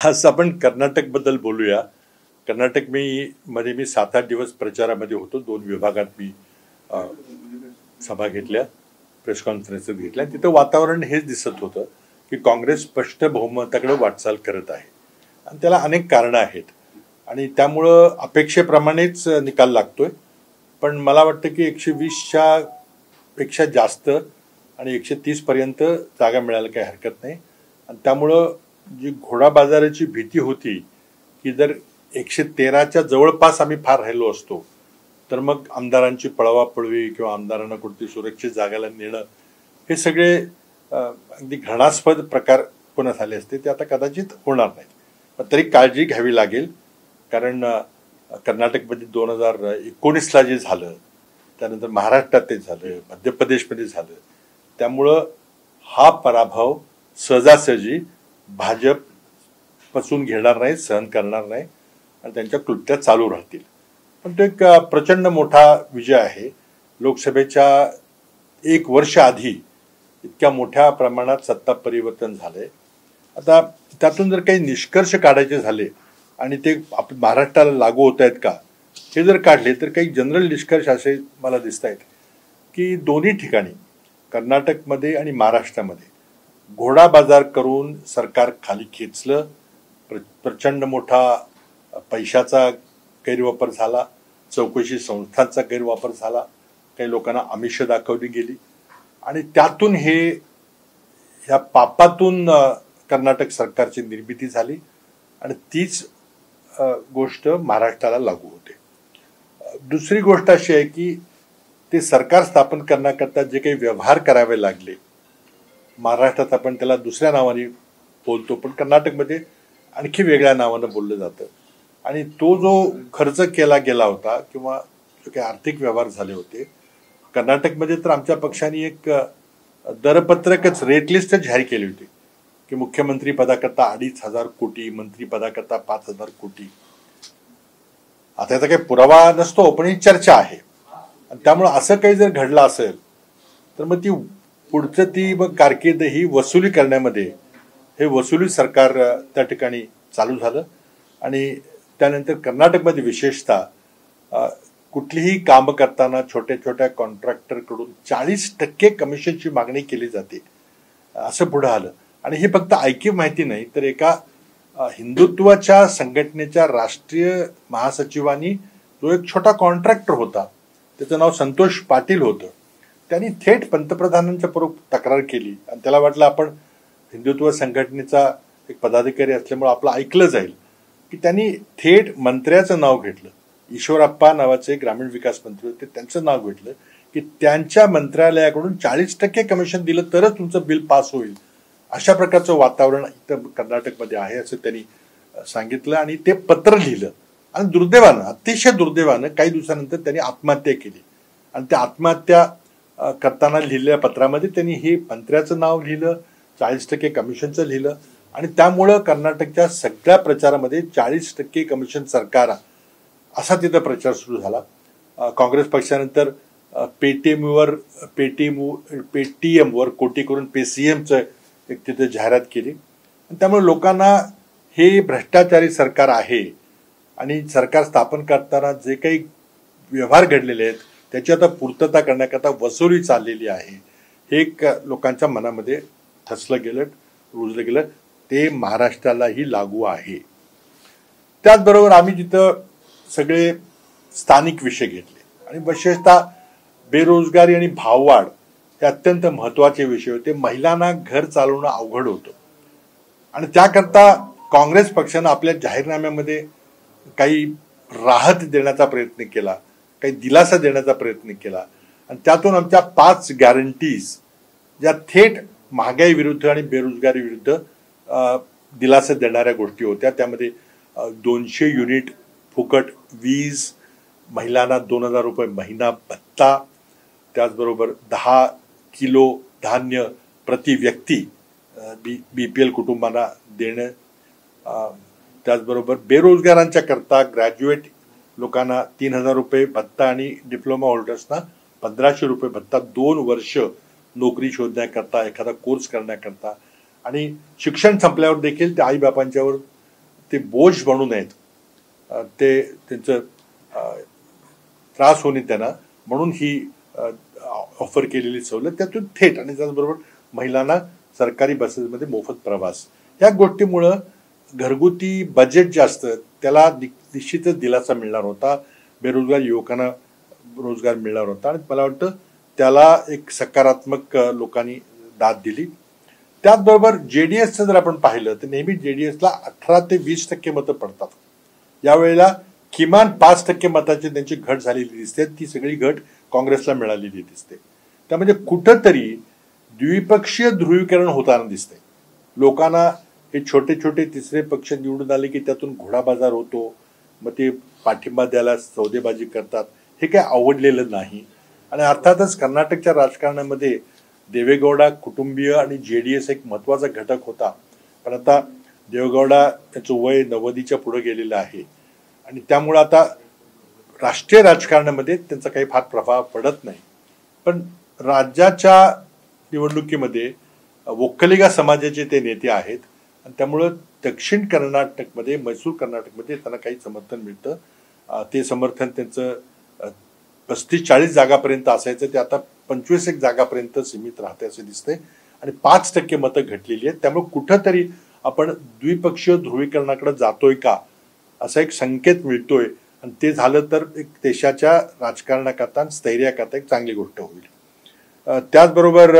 आज आपण कर्नाटक बद्दल बोलूया. कर्नाटक मध्ये मी 7-8 दिवस प्रचारामध्ये होतो. 2 विभागात मी अ, सभा घेतल्या, प्रेस कॉन्फरन्स घेतल्या. तिथं वातावरण हेच दिसत होतं की काँग्रेस स्पष्ट बहुमताकडे वाटचाल करत आहे आणि त्याला अनेक कारणं आहेत आणि त्यामुळं अपेक्षेप्रमाणेच निकाल लागतोय. पण मला वाटतं की 120च्या पेक्षा जास्त आणि 130 पर्यंत जागा मिळायला काही हरकत नाही आणि त्यामुळं जी घोडाबाजाराची भीती होती की जर 113च्या जवळपास आम्ही फार राहिलो असतो तर मग आमदारांची पळवापळवी किंवा आमदारांना कुठेतरी सुरक्षित जागाला नेणं हे सगळे अगदी घृणास्पद प्रकार पुन्हा झाले असते. ते आता कदाचित होणार नाही, पण तरी काळजी घ्यावी लागेल. कारण कर्नाटकमध्ये 2019ला जे झालं, त्यानंतर महाराष्ट्रात ते झालं, मध्य प्रदेशमध्ये झालं, त्यामुळं हा पराभव सहजासहजी भाजप पचवून घेणार नाही, सहन करणार नाही आणि त्यांच्या क्लुप्त्या चालू राहतील. पण तो एक प्रचंड मोठा विजय आहे. लोकसभेच्या 1 वर्ष आधी इतक्या मोठ्या प्रमाणात सत्ता परिवर्तन झालंय. आता त्यातून जर काही निष्कर्ष काढायचे झाले आणि ते महाराष्ट्राला लागू होत आहेत का हे जर काढले तर काही जनरल निष्कर्ष असे मला दिसत आहेत की दोन्ही ठिकाणी कर्नाटकमध्ये आणि महाराष्ट्रामध्ये घोडा बाजार करून सरकार खाली खेचलं. प्रचंड मोठा पैशाचा गैरवापर झाला, चौकशी संस्थांचा गैरवापर झाला, काही लोकांना आमिष दाखवली गेली आणि त्यातून ह्या पापातून कर्नाटक सरकारची निर्मिती झाली आणि तीच गोष्ट महाराष्ट्राला लागू होते. दुसरी गोष्ट अशी आहे की ते सरकार स्थापन करण्याकरता जे काही व्यवहार करावे लागले, महाराष्ट्रात आपण त्याला दुसऱ्या नावाने बोलतो पण कर्नाटकमध्ये आणखी वेगळ्या नावानं बोललं जातं आणि तो जो खर्च केला गेला होता किंवा जो काही आर्थिक व्यवहार झाले होते कर्नाटकमध्ये, तर आमच्या पक्षाने एक दरपत्रकच रेट लिस्टच जाहीर केली होती की मुख्यमंत्री पदाकरता 2,500 कोटी, मंत्री पदाकरता 5,000 कोटी. आता याचा काही पुरावा नसतो पण ही चर्चा आहे आणि त्यामुळे असं काही जर घडलं असेल तर मग ती मग कारकीर्द ही वसुली करण्यामध्ये हे वसुली सरकार त्या ठिकाणी चालू झालं आणि त्यानंतर कर्नाटकमध्ये विशेषतः कुठलीही कामं करताना छोट्या छोट्या कॉन्ट्रॅक्टरकडून 40% कमिशनची मागणी केली जाते असं पुढं आलं. आणि हे फक्त ऐकीव माहिती नाही तर एका हिंदुत्वाच्या संघटनेच्या राष्ट्रीय महासचिवांनी जो एक छोटा कॉन्ट्रॅक्टर होता, त्याचं नाव संतोष पाटील होतं, त्यांनी थेट पंतप्रधानांच्या पुढे तक्रार केली आणि त्याला वाटलं आपण हिंदुत्व संघटनेचा एक पदाधिकारी असल्यामुळे आपलं ऐकलं जाईल, की त्यांनी थेट मंत्र्याचं नाव घेतलं. ईश्वरप्पा नावाचे ग्रामीण विकास मंत्री होते, त्यांचं नाव घेतलं की त्यांच्या मंत्रालयाकडून 40% कमिशन दिलं तरच तुमचं बिल पास होईल. अशा प्रकारचं वातावरण इथं कर्नाटकमध्ये आहे असं त्यांनी सांगितलं आणि ते पत्र लिहिलं आणि दुर्दैवानं, अतिशय दुर्दैवानं काही दिवसानंतर त्यांनी आत्महत्या केली आणि त्या आत्महत्या करताना लिहिलेल्या पत्रामध्ये त्यांनी हे मंत्र्याचं नाव लिहिलं, 40% कमिशनचं लिहिलं आणि त्यामुळं कर्नाटकच्या सगळ्या प्रचारामध्ये 40% कमिशन सरकार असा तिथं प्रचार सुरू झाला. काँग्रेस पक्षानंतर पेटीएमवर कोटी करून पेसीएमचं एक तिथे जाहिरात केली आणि त्यामुळे लोकांना हे भ्रष्टाचारी सरकार आहे आणि सरकार स्थापन करताना जे काही व्यवहार घडलेले आहेत त्याची आता पूर्तता करण्याकरता वसुली चाललेली आहे हे एक लोकांच्या मनामध्ये ठसलं गेलं, रुजलं गेलं. ते महाराष्ट्रालाही लागू आहे. त्याचबरोबर आम्ही तिथं सगळे स्थानिक विषय घेतले आणि विशेषतः बेरोजगारी आणि भाववाढ हे अत्यंत महत्वाचे विषय होते. महिलांना घर चालवणं अवघड होतं आणि त्याकरता काँग्रेस पक्षानं आपल्या जाहीरनाम्यामध्ये काही राहत देण्याचा प्रयत्न केला, काही दिलासा देण्याचा प्रयत्न केला आणि त्यातून आमच्या 5 गॅरंटीज ज्या थेट महागाई विरुद्ध आणि बेरोजगारी विरुद्ध दिलासा देणाऱ्या गोष्टी होत्या. त्यामध्ये 200 युनिट फुकट वीज, महिलांना 2,000 रुपये महिना भत्ता, त्याचबरोबर 10 किलो धान्य प्रति व्यक्ती BPL कुटुंबांना देणं, त्याचबरोबर बेरोजगारांच्या करता ग्रॅज्युएट लोकांना 3,000 रुपये भत्ता आणि डिप्लोमा होल्डर्सना 1,500 रुपये भत्ता 2 वर्ष नोकरी शोधण्याकरता, एखादा कोर्स करण्याकरता आणि शिक्षण संपल्यावर देखील त्या आईबापांच्यावर ते बोज बनू नयेत, ते त्यांचं त्रास होणे त्यांना, म्हणून ही ऑफर केलेली सवलत, त्यातून थेट. आणि त्याचबरोबर महिलांना सरकारी बसेसमध्ये मोफत प्रवास, या गोष्टीमुळं घरगुती बजेट जे असतं त्याला निश्चितच दिलासा मिळणार होता, बेरोजगार युवकांना रोजगार मिळणार होता, आणि मला वाटतं त्याला एक सकारात्मक लोकांनी दाद दिली. त्याचबरोबर JDSचं जर आपण पाहिलं तर नेहमी JDSला 18 ते 20% मतं पडतात. यावेळेला किमान 5% मताची त्यांची घट झालेली दिसते. ती सगळी घट काँग्रेसला मिळालेली दिसते. त्यामध्ये कुठंतरी द्विपक्षीय ध्रुवीकरण होताना दिसते. लोकांना हे छोटे छोटे तिसरे पक्ष निवडून आले की त्यातून घोडाबाजार होतो, मग ते पाठिंबा द्यायला सौदेबाजी करतात, हे काही आवडलेलं नाही. आणि अर्थातच कर्नाटकच्या राजकारणामध्ये देवेगौडा कुटुंबीय आणि JDS एक महत्त्वाचा घटक होता. पण आता देवेगौडा याचं वय 90च्या पुढे गेलेलं आहे, आणि त्यामुळं आता राष्ट्रीय राजकारणामध्ये त्यांचा काही फार प्रभाव पडत नाही. पण राज्याच्या निवडणुकीमध्ये वोक्कलिगा समाजाचे ते नेते आहेत, आणि त्यामुळं दक्षिण कर्नाटकमध्ये, मैसूर कर्नाटकमध्ये त्यांना काही समर्थन मिळतं. ते समर्थन त्यांचं 35-40 जागापर्यंत असायचं, ते आता 25 जागापर्यंत सीमित राहते असे दिसते, आणि 5% मतं घटलेली आहेत. त्यामुळे कुठंतरी आपण द्विपक्षीय ध्रुवीकरणाकडे जातोय का असा एक संकेत मिळतोय, आणि ते झालं तर एक देशाच्या राजकारणाकरता, स्थैर्याकरता एक चांगली गोष्ट होईल. त्याचबरोबर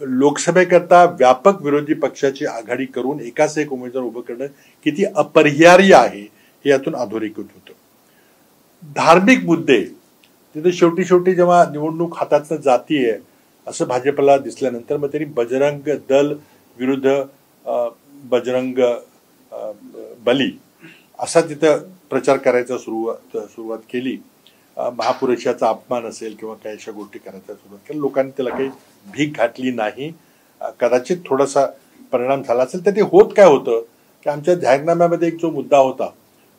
लोकसभेकरता व्यापक विरोधी पक्षाची आघाडी करून एकाच एक उमेदवार उभं करणं किती अपरिहार्य आहे हे यातून अधोरेखित होतं. धार्मिक मुद्दे तिथे शेवटी जेव्हा निवडणूक हातातनं जातीये असं भाजपला दिसल्यानंतर मग त्यांनी बजरंग दल विरुद्ध बजरंग बली असा तिथं प्रचार करायचा सुरुवात केली. महापुरुषाचा अपमान असेल किंवा काही अशा गोष्टी करायचा सुरुवात केली. लोकांनी त्याला काही भीक घातली नाही. कदाचित थोडासा परिणाम झाला असेल. तर ते होत काय होतं की आमच्या जाहीरनाम्यामध्ये एक जो मुद्दा होता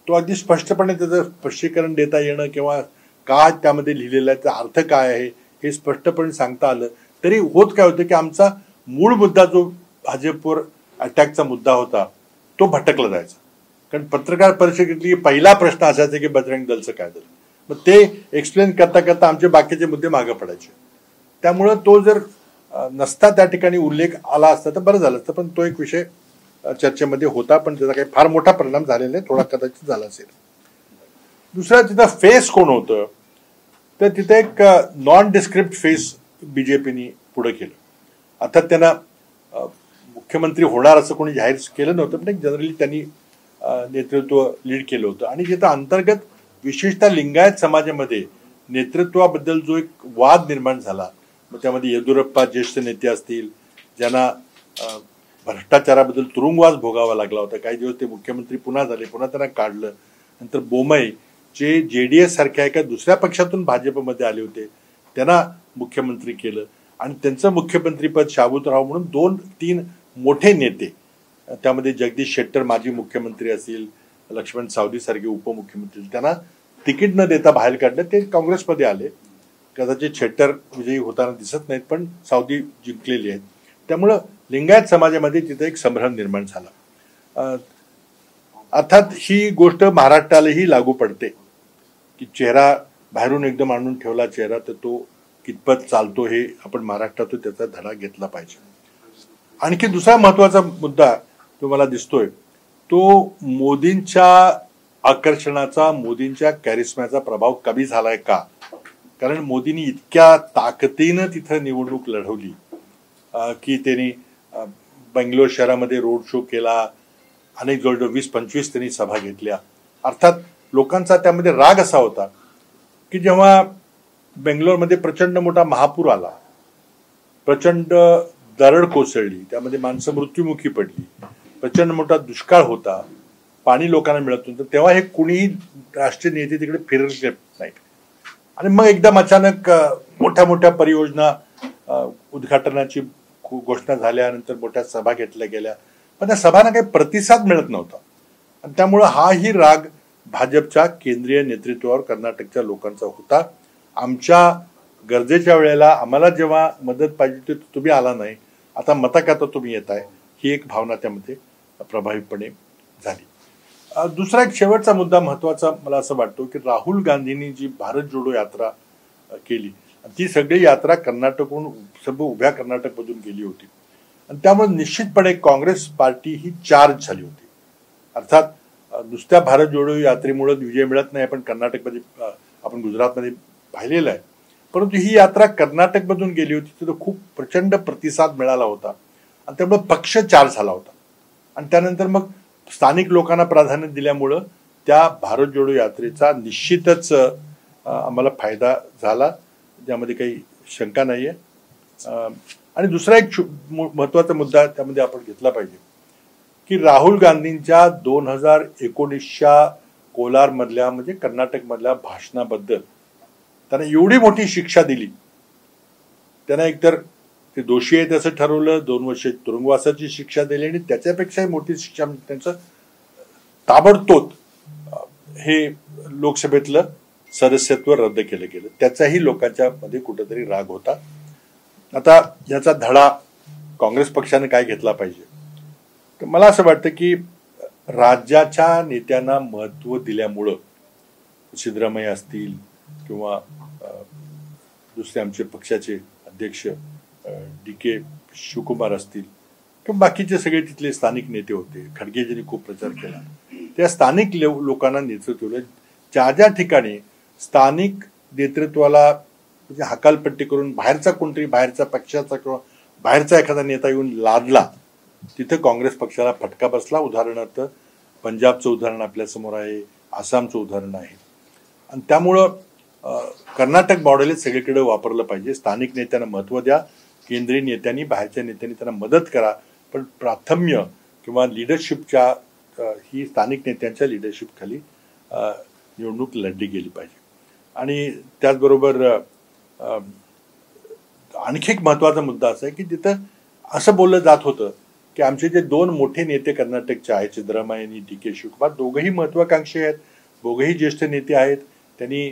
तो अगदी स्पष्टपणे त्याचं स्पष्टीकरण देता येणं किंवा काय त्यामध्ये लिहिलेलं आहे, त्याचा अर्थ काय आहे हे स्पष्टपणे सांगता आलं तरी होत काय होतं की आमचा मूळ मुद्दा जो भाजपवर अटॅकचा मुद्दा होता तो भटकला जायचा. कारण पत्रकार परिषदेतली पहिला प्रश्न असायचा की बजरंग दलचं काय झालं, मग ते एक्सप्लेन करता करता आमचे बाकीचे मुद्दे मागे पडायचे. त्यामुळं तो जर नसता त्या ठिकाणी उल्लेख आला असता तर बरं झालं असतं. पण तो एक विषय चर्चेमध्ये होता, पण त्याचा काही फार मोठा परिणाम झालेला नाही, थोडा कदाचित झाला असेल. दुसरा तिथं फेस कोण होतं तर तिथे एक नॉन डिस्क्रिप्ट फेस बीजेपीनी पुढे केलं. अर्थात त्यांना मुख्यमंत्री होणार असं कोणी जाहीर केलं नव्हतं, पण एक जनरली त्यांनी नेतृत्व लीड केलं होतं. आणि तिथं अंतर्गत विशेषतः लिंगायत समाजामध्ये नेतृत्वाबद्दल जो एक वाद निर्माण झाला, मग त्यामध्ये येदुरप्पा ज्येष्ठ नेते असतील ज्यांना भ्रष्टाचाराबद्दल तुरुंगवास भोगावा लागला होता, काही दिवस ते मुख्यमंत्री पुन्हा झाले, पुन्हा त्यांना काढलं. नंतर बोमई जे JDS सारख्या एका दुसऱ्या पक्षातून भाजपमध्ये आले होते त्यांना मुख्यमंत्री केलं, आणि त्यांचं मुख्यमंत्रीपद शाबूतराव म्हणून 2-3 मोठे नेते, त्यामध्ये जगदीश शेट्टर माजी मुख्यमंत्री असतील, लक्ष्मण सावदी सारखे उपमुख्यमंत्री, त्यांना तिकीट न देता बाहेर काढलं. ते काँग्रेसमध्ये आले. कदाचित शेट्टर विजयी होताना दिसत नाहीत, पण सावदी जिंकलेली आहेत. त्यामुळं लिंगायत समाजामध्ये तिथे एक संभ्रम निर्माण झाला. अर्थात ही गोष्ट महाराष्ट्रालाही लागू पडते की चेहरा बाहेरून एकदम आणून ठेवला चेहरा तर तो कितपत चालतो हे आपण महाराष्ट्रातून त्याचा धडा घेतला पाहिजे. आणखी दुसरा महत्वाचा मुद्दा तो मला दिसतोय तो मोदींच्या आकर्षणाचा, मोदींच्या कॅरिस्म्याचा प्रभाव कमी झालाय का. कारण मोदींनी इतक्या ताकदीनं तिथं निवडणूक लढवली की त्यांनी बेंगलोर शहरामध्ये रोड शो केला, अनेक जवळजवळ 20-25 त्यांनी सभा घेतल्या. अर्थात लोकांचा त्यामध्ये राग असा होता की जेव्हा बेंगलोरमध्ये प्रचंड मोठा महापूर आला, प्रचंड दरड कोसळली, त्यामध्ये माणसं मृत्युमुखी पडली, प्रचंड मोठा दुष्काळ होता, पाणी लोकांना मिळत नव्हतं, तेव्हा हे कुणीही राष्ट्रीय नेते तिकडे फिरले नाहीत. आणि मग एकदम अचानक मोठ्या मोठ्या परियोजना उद्घाटनाची घोषणा झाल्यानंतर मोठ्या सभा घेतल्या गेल्या, पण त्या सभांना काही प्रतिसाद मिळत नव्हता. आणि त्यामुळं हाही राग भाजपच्या केंद्रीय नेतृत्वावर कर्नाटकच्या लोकांचा होता. आमच्या गरजेच्या वेळेला आम्हाला जेव्हा मदत पाहिजे होती तुम्ही आला नाही, आता मताकरता तुम्ही येताय, ही एक भावना त्यामध्ये प्रभावीपणे झाली. दुसरा एक शेवटचा मुद्दा महत्त्वाचा मला असं वाटतो की राहुल गांधींनी जी भारत जोडो यात्रा केली ती सगळी यात्रा कर्नाटकहून सर्व उभ्या कर्नाटकमधून गेली होती आणि त्यामुळे निश्चितपणे काँग्रेस पार्टी ही चार्ज झाली होती. अर्थात नुसत्या भारत जोडो यात्रेमुळे विजय मिळत नाही, आपण कर्नाटकमध्ये आपण गुजरातमध्ये पाहिलेलं आहे, परंतु ही यात्रा कर्नाटकमधून गेली होती तिथं खूप प्रचंड प्रतिसाद मिळाला होता आणि त्यामुळे पक्ष चार्ज झाला होता आणि त्यानंतर मग स्थानिक लोकांना प्राधान्य दिल्यामुळं त्या भारत जोडो यात्रेचा निश्चितच आम्हाला फायदा झाला, त्यामध्ये काही शंका नाही आहे. आणि दुसरा एक महत्त्वाचा मुद्दा त्यामध्ये आपण घेतला पाहिजे की राहुल गांधींच्या 2019च्या कोलारमधल्या म्हणजे कर्नाटकमधल्या भाषणाबद्दल त्यांना एवढी मोठी शिक्षा दिली, त्यांना एकतर ते दोषी आहेत असं ठरवलं, 2 वर्ष तुरुंगवासाची शिक्षा दिली आणि त्याच्यापेक्षाही मोठी शिक्षा म्हणजे त्यांचं ताबडतोब हे लोकसभेतलं सदस्यत्व रद्द केलं गेलं. त्याचाही लोकांच्या मध्ये कुठेतरी राग होता. आता याचा धडा काँग्रेस पक्षाने काय घेतला पाहिजे, तर मला असं वाटतं की राज्याच्या नेत्यांना महत्त्व दिल्यामुळं सिद्धरामय्या असतील किंवा दुसरे आमचे पक्षाचे अध्यक्ष DK शिवकुमार असतील किंवा बाकीचे सगळे तिथले स्थानिक नेते होते, खडगेजींनी खूप प्रचार केला, त्या स्थानिक लोकांना नेतृत्व दिलं. ज्या ज्या ठिकाणी स्थानिक नेतृत्वाला म्हणजे हकालपट्टी करून बाहेरचा कोणतरी बाहेरचा पक्षाचा किंवा बाहेरचा एखादा नेता येऊन लादला तिथं काँग्रेस पक्षाला फटका बसला. उदाहरणार्थ पंजाबचं उदाहरण आपल्यासमोर आहे, आसामचं उदाहरण आहे आणि त्यामुळं कर्नाटक मॉडेल सगळीकडे वापरलं पाहिजे. स्थानिक नेत्यांना महत्त्व द्या, केंद्रीय नेत्यांनी बाहेरच्या नेत्यांनी त्यांना मदत करा, पण प्राथम्य किंवा लिडरशिपच्या ही स्थानिक नेत्यांच्या लिडरशिपखाली निवडणूक लढली गेली पाहिजे. आणि त्याचबरोबर आणखी एक महत्त्वाचा मुद्दा असा आहे की तिथं असं बोललं जात होतं की आमचे जे 2 मोठे नेते कर्नाटकचे आहेत, सिद्धरामय्या आणि DK शिवकुमार, दोघंही महत्त्वाकांक्षी आहेत, दोघंही ज्येष्ठ नेते आहेत, त्यांनी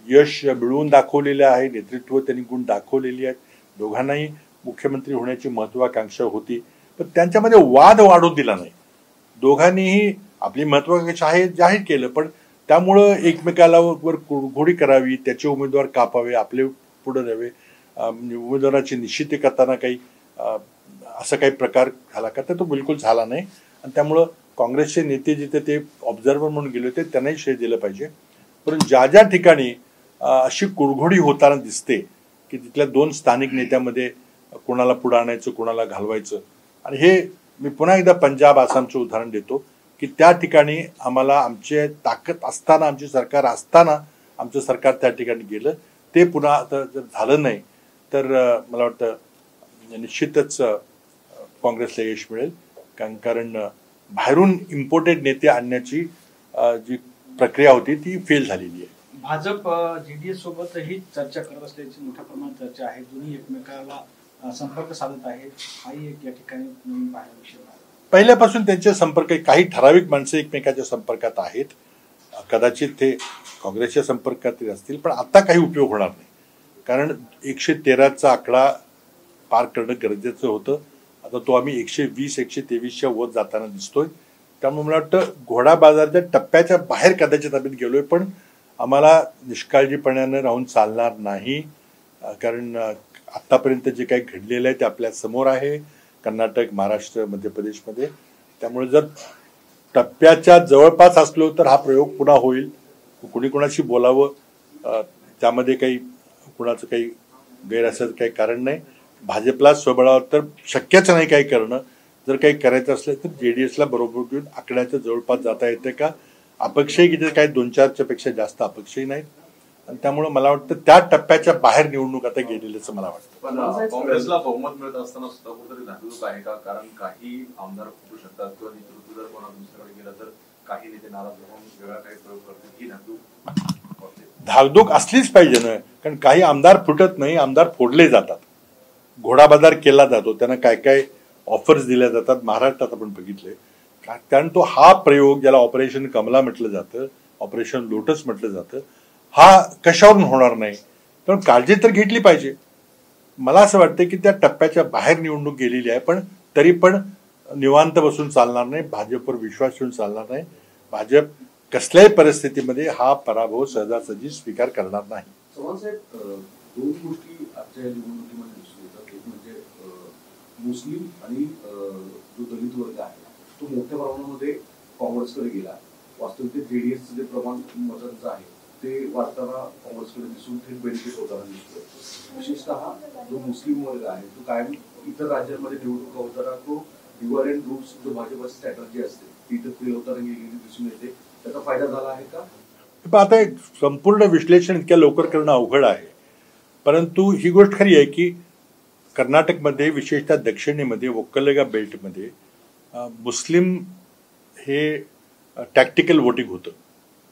यश मिळवून दाखवलेलं आहे, नेतृत्व त्यांनी गुण दाखवलेली आहेत, दोघांनाही मुख्यमंत्री होण्याची महत्त्वाकांक्षा होती, पण त्यांच्यामध्ये वाद वाढू दिला नाही. दोघांनीही आपली महत्त्वाकांक्षा आहे जाहीर केलं, पण त्यामुळं एकमेकाला वर कुरघोडी करावी, त्याचे उमेदवार कापावे, आपले पुढे द्यावे, उमेदवाराची निश्चिती करताना काही असा काही प्रकार झाला का, तर तो बिलकुल झाला नाही. आणि त्यामुळं काँग्रेसचे नेते जिथे ते ऑब्झर्वर म्हणून गेले होते त्यांनाही श्रेय दिलं पाहिजे. परंतु ज्या ज्या ठिकाणी अशी कुरघोडी होताना दिसते की तिथल्या 2 स्थानिक नेत्यामध्ये कोणाला पुढं आणायचं कोणाला घालवायचं, आणि हे मी पुन्हा एकदा पंजाब आसामचं उदाहरण देतो की त्या ठिकाणी आम्हाला आमचे ताकद असताना, आमचे सरकार असताना आमचं सरकार त्या ठिकाणी गेलं, ते पुन्हा आता जर झालं नाही तर मला वाटतं निश्चितच काँग्रेसला यश मिळेल, कारण बाहेरून इम्पोर्टेड नेते आणण्याची जी प्रक्रिया होती ती फेल झालेली आहे. भाजप JDS सोबतही चर्चा करत असल्याची मोठ्या प्रमाणात चर्चा आहे, दोन्ही एकमेकाला संपर्क साधत आहेत, हाही एक या ठिकाणी पाहायला विषय आहे. पहिल्यापासून त्यांचे संपर्क काही ठराविक माणसं एकमेकाच्या संपर्कात आहेत, कदाचित ते काँग्रेसच्या संपर्कात असतील, पण आता काही उपयोग होणार नाही, कारण 113चा आकडा पार करणं गरजेचं होतं. आता तो आम्ही 120-123च्या वर जाताना दिसतोय. त्यामुळे मला वाटतं घोडा बाजारच्या टप्प्याच्या बाहेर कदाचित आम्ही गेलोय, पण आम्हाला निष्काळजीपणानं राहून चालणार नाही, कारण आतापर्यंत जे काही घडलेलं आहे ते आपल्या समोर आहे, कर्नाटक, महाराष्ट्र, मध्य प्रदेशमध्ये. त्यामुळे जर टप्प्याच्या जवळपास असलो तर हा प्रयोग पुन्हा होईल. कुणी कुणाशी बोलावं त्यामध्ये काही कुणाचं काही गैरअसं काही कारण नाही. भाजपला स्वबळावर तर शक्यच नाही काही करणं. जर काही करायचं असलं तर JDSला बरोबर घेऊन आकड्याच्या जवळपास जाता येते का. अपक्षही किती काही 2-4च्या पेक्षा जास्त अपक्षही नाहीत, आणि त्यामुळे मला वाटतं त्या टप्प्याच्या बाहेर निवडणूक आता गेलेल्याचं मला वाटतं. पण काँग्रेसला बहुमत मिळत असताना सुद्धा कुठेतरी धाकधूक आहे का, कारण काही आमदार फुटू शकतात किंवा नेतृत्व जर कोणा दुसऱ्याकडे गेलं तर काही नेते नाराज होऊन वेगळा काही प्रयोग करतील, ही धाकधूक असलीच पाहिजे ना, कारण काही आमदार फुटत नाही, आमदार फोडले जातात, घोडाबाजार केला जातो, त्यांना काय काय ऑफर्स दिल्या जातात. महाराष्ट्रात आपण बघितले, कारण तो हा प्रयोग ज्याला ऑपरेशन कमला म्हटलं जातं, ऑपरेशन लोटस म्हटलं जातं, हा कशावरून होणार नाही, कारण काळजी तर घेतली पाहिजे. मला असं वाटतं की त्या टप्प्याच्या बाहेर निवडणूक गेलेली आहे, पण तरी पण निवांत बसून चालणार नाही, भाजपवर विश्वास ठेवून चालणार नाही. भाजप कसल्याही परिस्थितीमध्ये हा पराभव सहजासहजी स्वीकार करणार नाही. चव्हाण साहेब, दोन गोष्टी आजच्या या निवडणुकीमध्ये दिसून येतात. एक म्हणजे मुस्लिम आणि जो दलित वर्ग आहे तो मोठ्या प्रमाणामध्ये काँग्रेसकडे गेला. वास्तविक जेडीएसचं जे प्रमाण मतांचं आहे ते वाढताना काँग्रेसकडे दिसून थेट बेनिफिट होताना दिसतोय. विशेषतः जो मुस्लिम वर्ग आहे तो कायम इतर राज्यांमध्ये निवडणुका होताना तो डिवाइड अँड रूल्स जो भाजपची स्ट्रॅटर्जी असते ती इथं फेल होताना गेलेली दिसून येते. त्याचा फायदा झाला आहे का? आता एक संपूर्ण विश्लेषण इतक्या लवकर करणं अवघड आहे, परंतु ही गोष्ट खरी आहे की कर्नाटकमध्ये विशेषतः दक्षिणेमध्ये वोक्कलगा बेल्टमध्ये मुस्लिम हे टॅक्टिकल वोटिंग होतं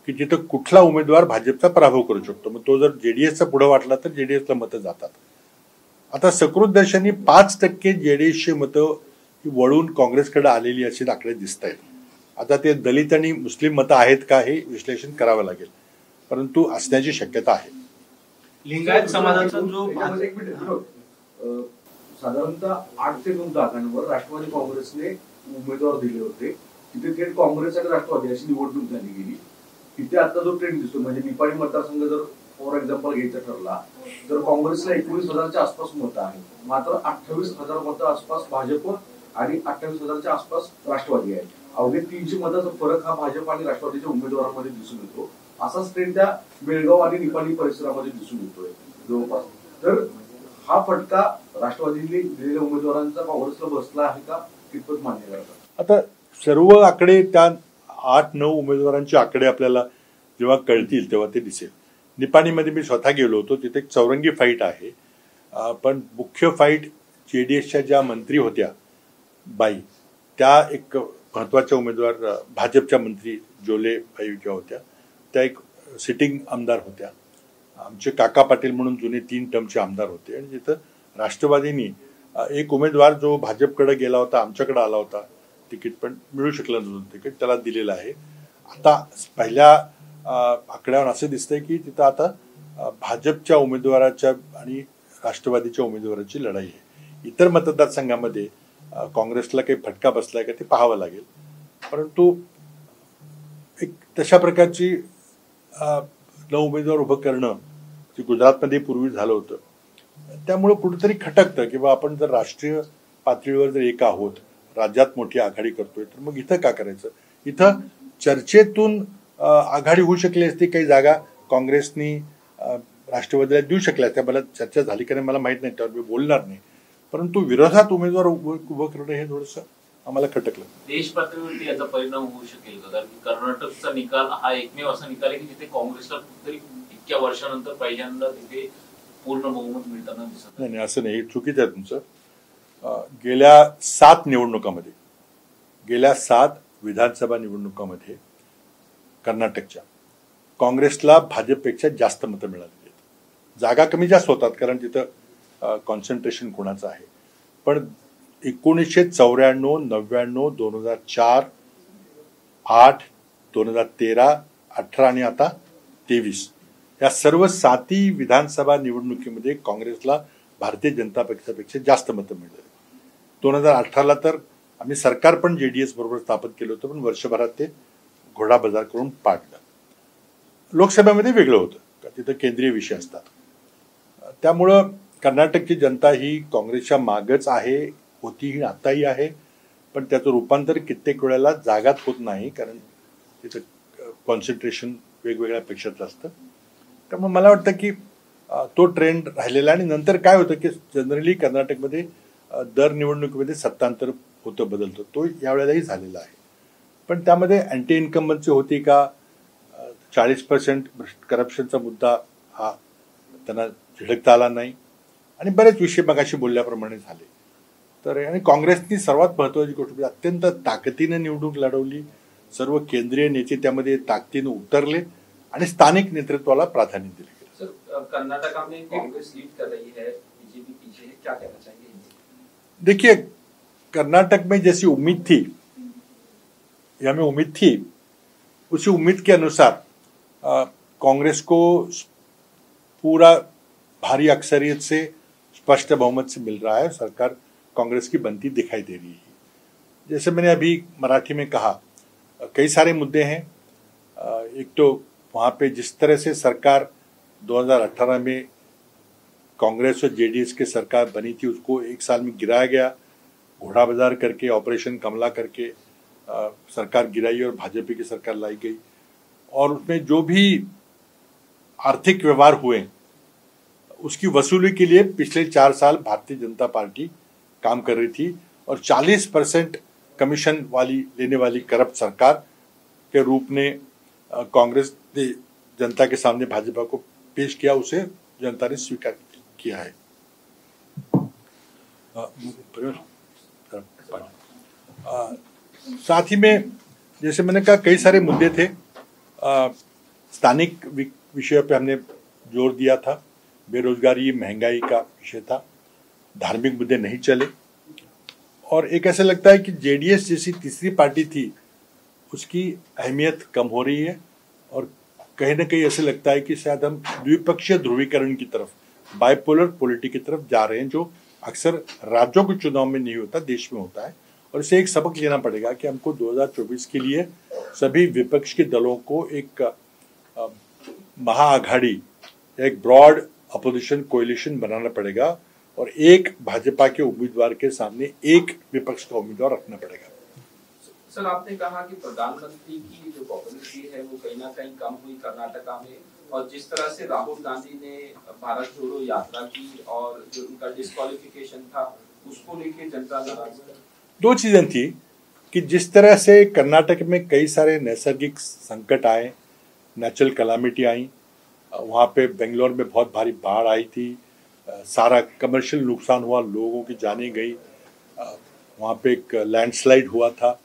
की जिथं कुठला उमेदवार भाजपचा पराभव करू शकतो. मग तो जर जेडीएसचा पुढे वाटला तर जेडीएसला मतं जातात. आता सकृत दर्शनी 5% जेडीएसची मतं ही वळून काँग्रेसकडे आलेली अशी आकडे दिसत आहेत. आता ते दलित आणि मुस्लिम मतं आहेत का हे विश्लेषण करावं लागेल, परंतु असण्याची शक्यता आहे. लिंगायत समाजाचा जो साधारणतः 8 ते 9 जागांवर राष्ट्रवादी काँग्रेसने उमेदवार दिले होते. तिथे थेट काँग्रेस आणि राष्ट्रवादी अशी निवडणूक झाली गेली. तिथे आता जो ट्रेंड दिसतो म्हणजे निपाणी मतदारसंघ जर फॉर एक्झाम्पल घ्यायचा ठरला तर काँग्रेसला 19,000च्या आसपास मतं आहेत, मात्र 28,000 मतं आसपास भाजप आणि 28,000च्या आसपास राष्ट्रवादी आहे. अवघे 300 मताचा फरक हा भाजप आणि राष्ट्रवादीच्या उमेदवारांमध्ये दिसून येतो. असाच ट्रेंड त्या बेळगाव आणि निपाणी परिसरामध्ये दिसून येतोय जवळपास. तर हा फटका राष्ट्रवादीने दिलेल्या उमेदवारांचा काँग्रेसला बसला आहे का, कितपत मान्य करतात? आता सर्व आकडे त्या 8-9 उमेदवारांचे आकडे आपल्याला जेव्हा कळतील तेव्हा ते दिसेल. निपाणीमध्ये मी स्वतः गेलो होतो, तिथे एक चौरंगी फाईट आहे, पण मुख्य फाईट जेडीएसच्या ज्या मंत्री होत्या बाई त्या एक महत्वाच्या उमेदवार भाजपच्या मंत्री जोले बाई ज्या होत्या त्या एक सिटिंग आमदार होत्या. आमचे काका पाटील म्हणून जुने 3 टर्मचे आमदार होते आणि जिथं राष्ट्रवादीनी एक उमेदवार जो भाजपकडे गेला होता आमच्याकडे आला होता, तिकीट पण मिळू शकलं नव्हतं, तिकीट त्याला दिलेलं आहे. आता पहिल्या आकड्यावर असं दिसतंय की तिथं आता भाजपच्या उमेदवाराच्या आणि राष्ट्रवादीच्या उमेदवाराची लढाई आहे. इतर मतदारसंघामध्ये काँग्रेसला काही फटका बसलाय का ते पाहावं लागेल, परंतु एक तशा प्रकारची 9 उमेदवार उभं करणं जे गुजरातमध्ये पूर्वी झालं होतं त्यामुळं कुठेतरी खटकतं की बा आपण जर राष्ट्रीय पातळीवर जर एक आहोत, राज्यात मोठी आघाडी करतोय, तर मग इथं का करायचं? इथं चर्चेतून आघाडी होऊ शकली असती, काही जागा काँग्रेसनी राष्ट्रवादीला देऊ शकल्या, त्या मला चर्चा झाली का नाही मला माहित नाही, त्यावर मी बोलणार नाही, परंतु विरोधात उमेदवार उभं करणं हे थोडंसं आम्हाला खटकलं. देश पातळीवरती याचा परिणाम होऊ शकेल का? कारण की कर्नाटकचा निकाल हा एकमेव असा निकाल आहे की जिथे काँग्रेसला कुठेतरी इतक्या वर्षानंतर पहिल्यांदा तिथे पूर्ण बहुमत मिळताना दिसत नाही. असं नाही, चुकीचं आहे तुमचं. गेल्या 7 निवडणुकांमध्ये, गेल्या 7 विधानसभा निवडणुकांमध्ये कर्नाटकच्या काँग्रेसला भाजपपेक्षा जास्त मतं मिळालेली आहेत. जागा कमी जास्त होतात कारण तिथं कॉन्सन्ट्रेशन कोणाचं आहे, पण 1994, 99, 2004, 8, 2013, 18 आणि आता 23 या सर्व 7 विधानसभा निवडणुकीमध्ये काँग्रेसला भारतीय जनता पक्षापेक्षा जास्त मतं मिळाली. 2018ला तर आम्ही सरकार पण जेडीएस बरोबर स्थापन केलं होतं, पण वर्षभरात ते घोडाबाजार करून पाडलं. लोकसभेमध्ये वेगळं होतं का तिथं केंद्रीय विषय असतात. त्यामुळं कर्नाटकची जनता ही काँग्रेसच्या मागच आहे, होतीही आताही आहे, पण त्याचं रूपांतर कित्येक वेळेला जागात होत नाही कारण तिथं कॉन्सन्ट्रेशन वेगवेगळ्या पेक्षाच असतं. त्यामुळे मला वाटतं की तो ट्रेंड राहिलेला आहे. आणि नंतर काय होतं की जनरली कर्नाटकमध्ये दर निवडणुकीमध्ये सत्तांतर होतं, बदलतं, तो यावेळेलाही झालेला आहे. पण त्यामध्ये अँटी इन्कम्बन्सी होती का, 40% करप्शनचा मुद्दा हा त्यांना झिडकता आला नाही, आणि बरेच विषय मगाशी बोलल्याप्रमाणे झाले. तर आणि काँग्रेसनी सर्वात महत्त्वाची गोष्ट म्हणजे अत्यंत ताकदीने निवडणूक लढवली. सर्व केंद्रीय नेते त्यामध्ये ताकदीने उतरले आणि स्थानिक नेतृत्वाला प्राधान्य दिले. सर, कर्नाटका में कांग्रेस लीड कर रही है, बीजेपी पीछे है, क्या कहना चाहिए? देखिए, कर्नाटक में जैसी उम्मीद थी या में उम्मीद थी, उसी उम्मीद के अनुसार कांग्रेस को पूरा भारी अक्सरियत से स्पष्ट बहुमत से मिल रहा है. सरकार कांग्रेस की बनती दिखाई दे रही है. जैसे मैंने अभी मराठी में कहा, कई सारे मुद्दे हैं। एक तो वहाँ पे जिस तरह से सरकार 2018 में कांग्रेस और जेडीएस की सरकार बनी थी, उसको एक साल में गिराया गया, घोड़ा बाजार करके, ऑपरेशन कमला करके सरकार गिराई और भाजपा की सरकार लाई गई। और उसमें जो भी आर्थिक व्यवहार हुए उसकी वसूली के लिए पिछले 4 साल भारतीय जनता पार्टी काम कर रही थी और 40% कमीशन लेने वाली करप्ट सरकार के रूप में कांग्रेस ने जनता के सामने भाजपा को पेश किया, उसे जनता ने स्वीकार किया है। साथ ही में जैसे मैंने कहा, कई सारे मुद्दे थे। स्थानिक विषय पे हमने जोर दिया था, बेरोजगारी, महंगाई का विषय था, धार्मिक मुद्दे नहीं चले। और एक ऐसा लगता है कि जेडीएस जैसी तीसरी पार्टी थी, उसकी अहमियत कम हो रही है और कहीं ना कहीं ऐसे लगता है कि शायद हम द्विपक्षीय ध्रुवीकरण की तरफ, बाइपोलर पॉलिटिक्स की तरफ जा रहे हैं, जो अक्सर राज्यों के चुनाव में नहीं होता, देश में होता है। और इसे एक सबक लेना पड़ेगा कि हमको 2024 के लिए सभी विपक्ष के दलों को एक महाआघाड़ी, एक ब्रॉड अपोजिशन कोएलिशन बनाना पड़ेगा और एक भाजपा के उम्मीदवार के सामने एक विपक्ष का उम्मीदवार रखना पड़ेगा। सर, आपने कहा कि प्रधानमंत्री की जो पॉपुलरिटी है वो कहीं ना कहीं कम हुई कर्नाटका में, और जिस तरह से राहुल गांधी ने भारत जोड़ो यात्रा की और जो उनका डिस्क्वालिफिकेशन था उसको लेके जनता नाराज है। 2 चीजें थी कि जिस तरह से कर्नाटक में कई सारे नैसर्गिक संकट आए, नेचुरल कैलामिटी आई, वहाँ पे बेंगलोर में बहुत भारी बाढ़ आई थी, सारा कमर्शियल नुकसान हुआ, लोगों की जानें गई, वहाँ पे एक लैंडस्लाइड हुआ था,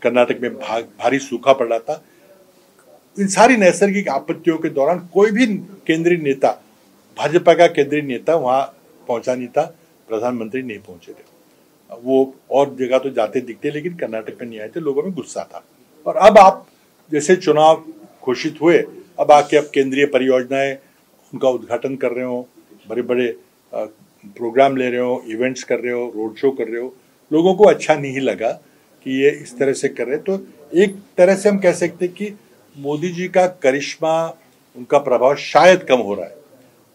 कर्नाटक में भारी सूखा पड़ा था। इन सारी नैसर्गिक आपत्तियों के दौरान कोई भी केंद्रीय नेता, भाजपा का केंद्रीय नेता वहाँ पहुंचा नहीं था, प्रधानमंत्री नहीं पहुंचे थे। वो और जगह तो जाते दिखते, लेकिन कर्नाटक में नहीं आए थे, लोगों में गुस्सा था। और अब आप जैसे चुनाव घोषित हुए, अब आके अब केंद्रीय परियोजनाएं उनका उद्घाटन कर रहे हो, बड़े बड़े प्रोग्राम ले रहे हो, इवेंट्स कर रहे हो, रोड शो कर रहे हो, लोगों को अच्छा नहीं लगा कि ये इस तरह से कर रहे। तो एक तरह से हम कह सकते हैं कि मोदी जी का करिश्मा, उनका प्रभाव शायद कम हो रहा है,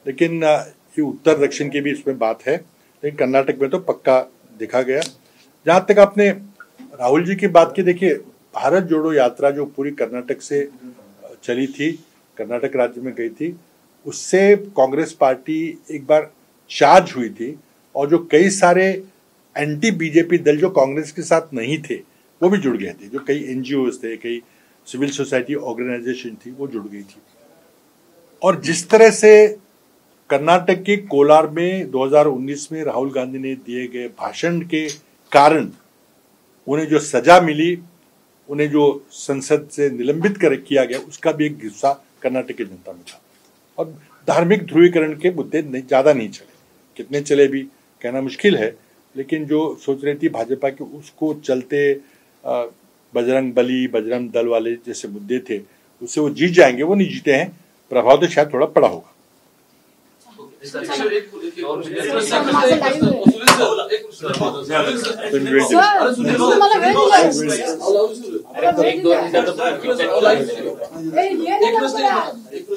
लेकिन ये उत्तर दक्षिण की भी इसमें बात है, लेकिन कर्नाटक में तो पक्का देखा गया। जहाँ तक आपने राहुल जी की बात की, देखिए भारत जोड़ो यात्रा जो पूरी कर्नाटक से चली थी, कर्नाटक राज्य में गई थी, उससे कांग्रेस पार्टी एक बार चार्ज हुई थी और जो कई सारे एंटी बीजेपी दल जो कांग्रेस के साथ नहीं थे वो भी जुड़ गए थे, जो कई एनजीओज थे, कई सिविल सोसाइटी ऑर्गेनाइजेशन थी, वो जुड़ गई थी। और जिस तरह से कर्नाटक के कोलार में 2019 में राहुल गांधी ने दिए गए भाषण के कारण उन्हें जो सजा मिली, उन्हें जो संसद से निलंबित किया गया, उसका भी एक गुस्सा कर्नाटक की जनता में था। और धार्मिक ध्रुवीकरण के मुद्दे ज्यादा नहीं चले, कितने चले भी कहना मुश्किल है, लेकिन जो सोच रही थी भाजपा के, उसको चलते बजरंग बली, बजरंग दल वाले जैसे मुद्दे थे, उससे वो जीत जाएंगे, वो नहीं जीते हैं, प्रभाव तो शायद थोड़ा पड़ा होगा।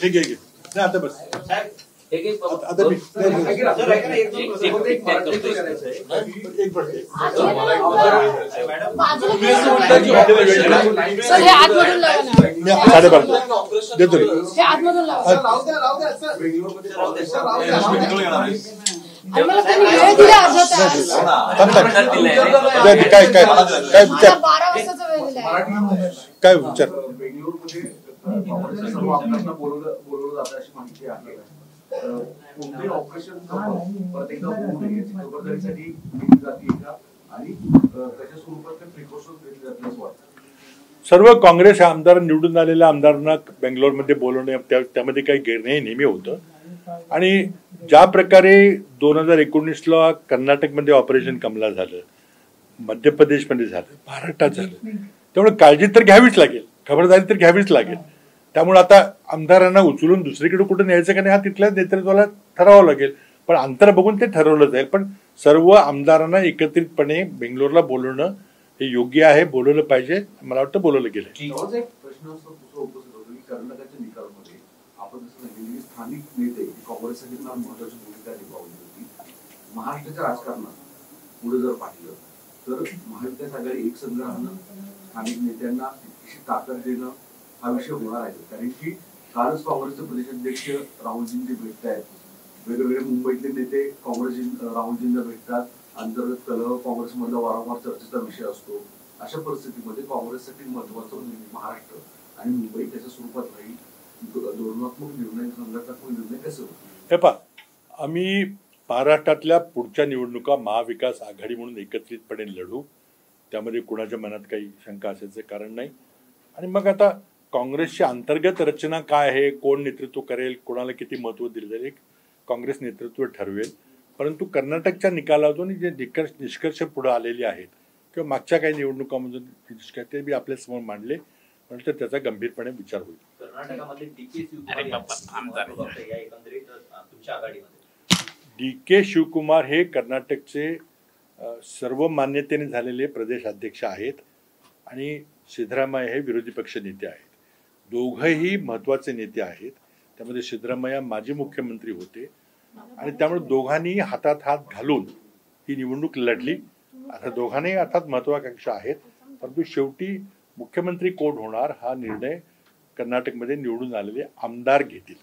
ठीक है, आता बस काय विचार काँग्रेसच्या सर्व आमदारांना बोलवलं जातं अशी माहिती आहे. कोणतेही ऑपरेशन परत एकदा होऊ नये याची खबरदारीसाठी घेतली जाते का आणि कशा स्वरूपात ते प्रिकॉशन्स घेतले जातील असं वाटतं? सर्व काँग्रेस आमदार, निवडून आलेल्या आमदारांना बेंगलोरमध्ये बोलवणे, त्यामध्ये काही गैरन्याय नेहमी होतं. आणि ज्या प्रकारे 2019ला कर्नाटकमध्ये ऑपरेशन कमला झालं, मध्य प्रदेशमध्ये झालं, महाराष्ट्रात झालं, त्यामुळे काळजी तर घ्यावीच लागेल, खबरदारी तर घ्यावीच लागेल. त्यामुळे आता आमदारांना उचलून दुसरीकडे कुठे न्यायचं का नाही हा तिथल्या नेतृत्वाला ठरावं लागेल, पण अंतर बघून ते ठरवलं जाईल. पण सर्व आमदारांना एकत्रितपणे बेंगलोरला बोलवणं हे योग्य आहे, बोलवलं पाहिजे. मला वाटतं बोलवलं गेलं. तेव्हाच एक प्रश्न असतो दुसरा उपस्थित होतो की कर्नाटकाच्या निकालामध्ये आपण जसं सांगितलं की स्थानिक नेते काँग्रेससाठी फार महत्वाची भूमिका निभावली होती. महाराष्ट्राच्या राजकारणात पुढे जर पाहिलं तर महाविकास आघाडी एकसंघ राहणं, स्थानिक नेत्यांना तितकीशी ताकद देणं हा विषय होणार आहे. कारण की कालच काँग्रेसचे प्रदेशाध्यक्ष राहुलजींची भेटत आहेत. वेगवेगळे मुंबईतले नेते राहुलजींना भेटतात. अंतर्गत कलह काँग्रेसमधला वारंवार चर्चेचा विषय असतो. अशा परिस्थितीमध्ये काँग्रेससाठी महत्वाचं महाराष्ट्र आणि मुंबई त्याच्या स्वरूपात राहील. धोरणात्मक निर्णय, संघटनात्मक निर्णय कसे होतील? हे पहा, आम्ही महाराष्ट्रातल्या पुढच्या निवडणुका महाविकास आघाडी म्हणून एकत्रितपणे लढू. त्यामध्ये कुणाच्या मनात काही शंका असायचं कारण नाही. आणि मग आता काँग्रेसची अंतर्गत रचना काय आहे, कोण नेतृत्व करेल, कोणाला किती महत्त्व दिलं जाईल, काँग्रेस नेतृत्व ठरवेल. परंतु कर्नाटकच्या निकालातून जे निष्कर्ष पुढे आलेले आहेत किंवा मागच्या काही निवडणुकांमधून निष्कर्ष ते बी आपल्यासमोर मांडले, म्हणजे त्याचा गंभीरपणे विचार होईल. कर्नाटकामध्ये DK शिवकुमार हे कर्नाटकचे सर्व मान्यतेने झालेले प्रदेशाध्यक्ष आहेत आणि सिद्धरामय्या हे विरोधी पक्ष नेते आहेत. दोघंही महत्त्वाचे नेते आहेत. त्यामध्ये सिद्धरामय्या माजी मुख्यमंत्री होते आणि त्यामुळे दोघांनी हातात हात घालून ही निवडणूक लढली. आता दोघांनाही अर्थात महत्वाकांक्षा आहेत, परंतु शेवटी मुख्यमंत्री कोण होणार हा निर्णय कर्नाटकमध्ये निवडून आलेले आमदार घेतील.